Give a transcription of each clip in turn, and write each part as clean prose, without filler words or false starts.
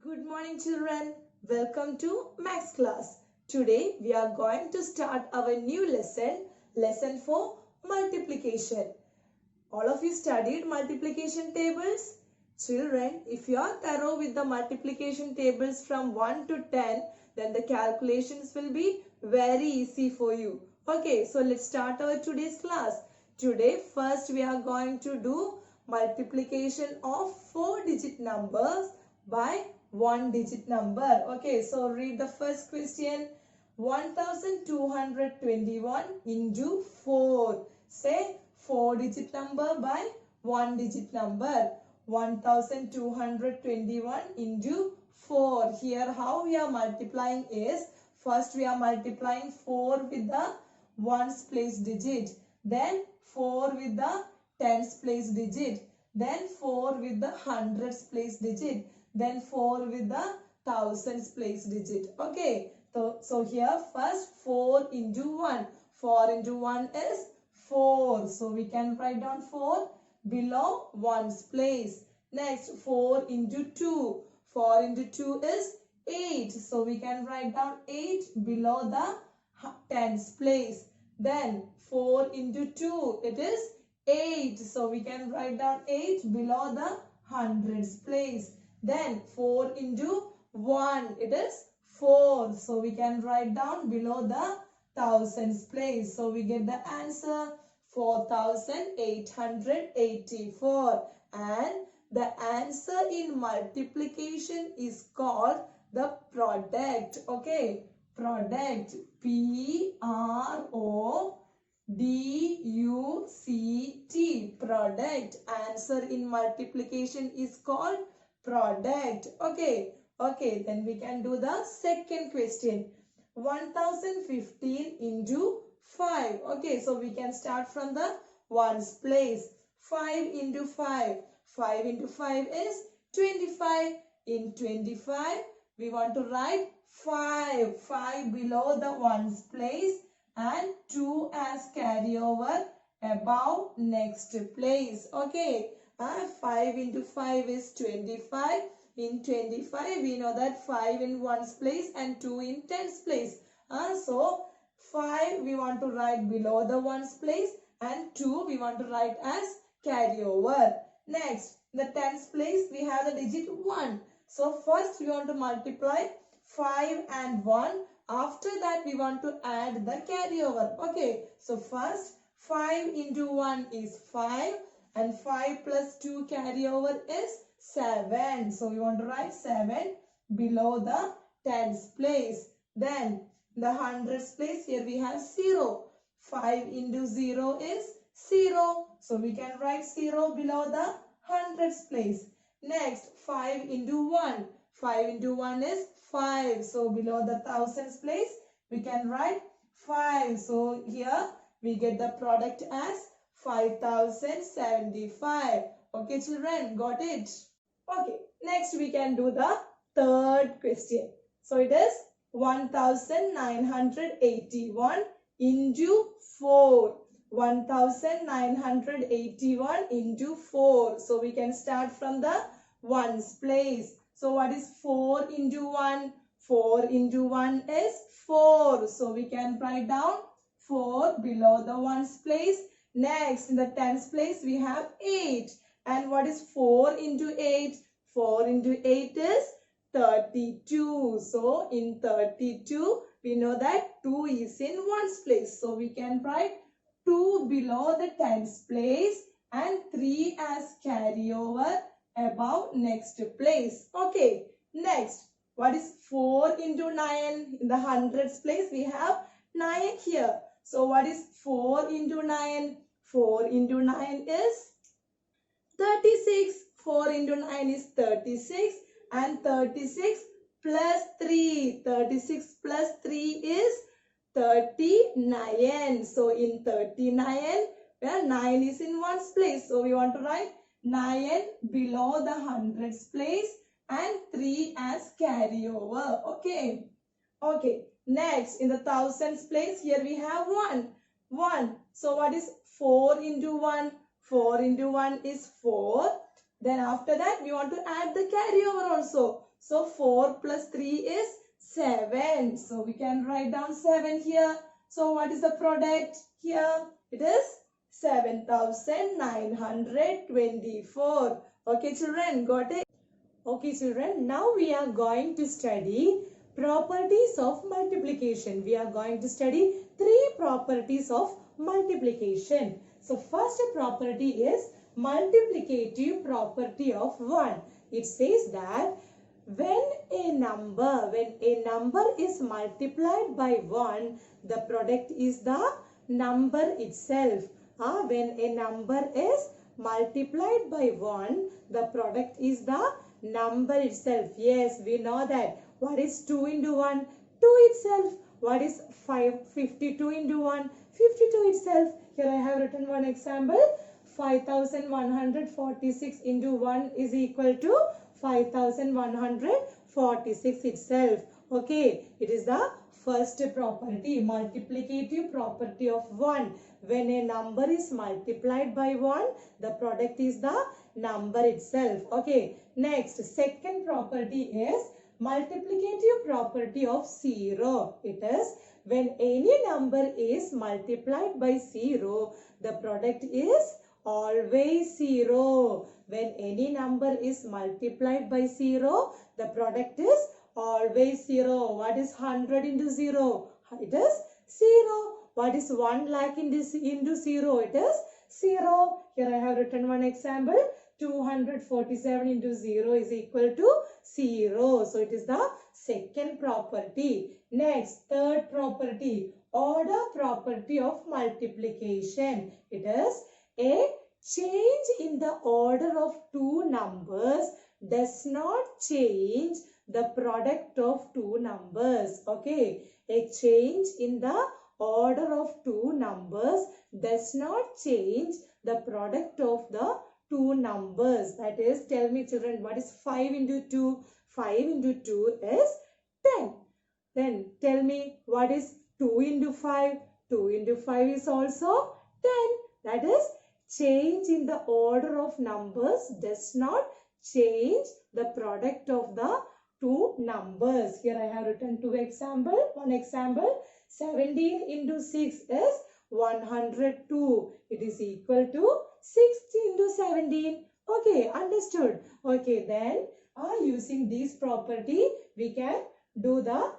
Good morning children. Welcome to Max class. Today we are going to start our new lesson for multiplication. All of you studied multiplication tables? Children, if you are thorough with the multiplication tables from 1 to 10, then the calculations will be very easy for you. Okay, so let's start our today's class. Today first we are going to do multiplication of 4-digit numbers by 1-digit number. Okay, so read the first question. 1221 into 4. Say 4-digit number by 1-digit number. 1221 into 4. Here how we are multiplying is, first we are multiplying 4 with the ones place digit, then 4 with the tens place digit, then 4 with the hundreds place digit, then 4 with the thousands place digit. Okay, so here first 4 into 1. 4 into 1 is 4. So we can write down 4 below ones place. Next 4 into 2. 4 into 2 is 8. So we can write down 8 below the tens place. Then 4 into 2, it is 8. So we can write down 8 below the hundreds place. Then 4 into 1, it is 4. So we can write down below the thousands place. So we get the answer 4884. And the answer in multiplication is called the product. Okay, product. P-R-O-D-U-C-T. Product. Answer in multiplication is called product. Okay, then we can do the second question. 1015 into 5. Okay, so we can start from the ones place. 5 into 5. 5 into 5 is 25. In 25, we want to write 5. 5 below the ones place and 2 as carryover above next place. Okay, 5 into 5 is 25. In 25, we know that 5 in ones place and 2 in tens place. So 5 we want to write below the ones place and 2 we want to write as carryover. Next, in the tens place we have the digit 1. So first we want to multiply 5 and 1. After that we want to add the carryover. Okay, so first 5 into 1 is 5 and 5 plus 2 carryover is 7. So we want to write 7 below the tens place. Then the hundreds place, here we have 0. 5 into 0 is 0. So we can write 0 below the hundreds place. Next 5 into 1. 5 into 1 is 5. So below the thousands place we can write 5. So here we get the product as 5075. Okay children, got it? Okay, next we can do the third question. So it is 1981 into 4. 1981 into 4. So we can start from the ones place. So what is 4 into 1? 4 into 1 is 4. So we can write down 4 below the ones place. Next, in the tens place we have 8. And what is 4 into 8? 4 into 8 is 32. So in 32, we know that 2 is in ones place. So we can write 2 below the tens place and 3 as carryover above next place. Okay, next, what is 4 into 9? In the hundreds place, we have 9 here. So what is 4 into 9? 4 into 9 is 36. 4 into 9 is 36 and 36 plus 3. 36 plus 3 is 39. So in 39, where 9 is in ones place. So we want to write 9 below the hundreds place and 3 as carryover. Okay. Next, in the thousands place, here we have 1. So what is 4 into 1? 4 into 1 is 4. Then after that, we want to add the carryover also. So 4 plus 3 is 7. So we can write down 7 here. So what is the product here? It is 7,924. Okay children, got it? Okay children, now we are going to study properties of multiplication. We are going to study 3 properties of multiplication. So first property is multiplicative property of 1. It says that when a number is multiplied by 1, the product is the number itself. When a number is multiplied by 1, the product is the number itself. Yes, we know that. What is 2 into 1? 2 itself. What is 52 into 1? 52 itself. Here I have written one example. 5,146 into 1 is equal to 5,146 itself. Okay, it is the first property, multiplicative property of 1. When a number is multiplied by 1, the product is the number itself. Okay, next, second property is multiplicative property of 0. It is when any number is multiplied by 0, the product is always 0. When any number is multiplied by 0, the product is always 0. What is 100 into 0? It is 0. What is 1 lakh into 0? It is 0. Here I have written one example. 247 into 0 is equal to 0. So it is the second property. Next, third property, order property of multiplication. It is a change in the order of two numbers does not change the product of two numbers. Okay, a change in the order of two numbers does not change the product of the two numbers. That is, tell me children, what is 5 into 2? 5 into 2 is 10. Then tell me, what is 2 into 5? 2 into 5 is also 10. That is, change in the order of numbers does not change the product of the two numbers. Here I have written two examples. One example, 17 into 6 is 102. It is equal to 60 into 17. Okay, understood. Okay, then using this property, we can do the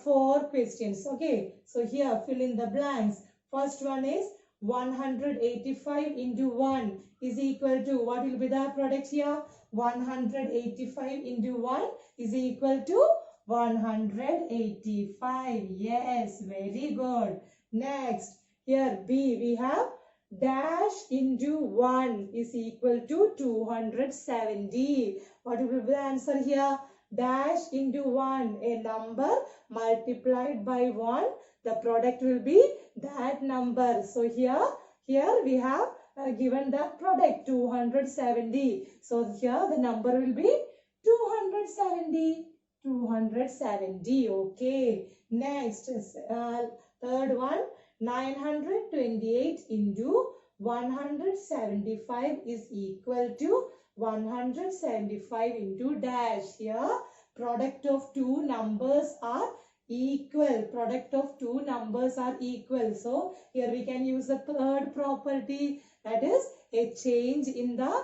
4 questions. Okay, so here fill in the blanks. First one is 185 into 1 is equal to, what will be the product here? 185 into 1 is equal to 185. Yes, very good. Next, here B, we have dash into 1 is equal to 270. What will be the answer here? Dash into 1, a number multiplied by 1, the product will be that number. So here we have given the product 270. So here the number will be 270. 270. Okay. Next, third one, 928 into 175 is equal to 175 into dash. Here product of two numbers are equal. Product of two numbers are equal. So here we can use the third property, that is a change in the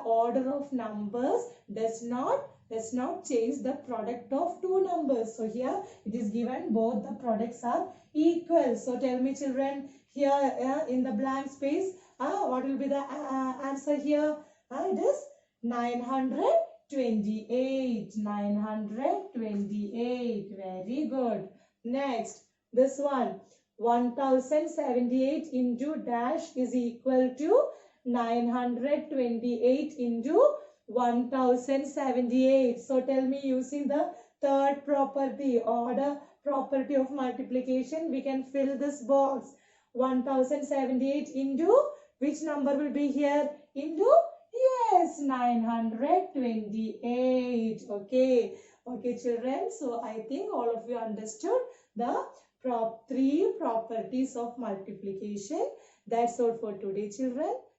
order of numbers does not change the product of two numbers. So here it is given both the products are equal. So tell me children, here in the blank space, what will be the answer here? It is 928. 928. Very good. Next, this one. 1078 into dash is equal to 928 into 1078. So tell me, using the third property, order property of multiplication, we can fill this box. 1078 into which number will be here? Into, yes, 928. Okay. Okay, children. So I think all of you understood the three properties of multiplication. That's all for today, children.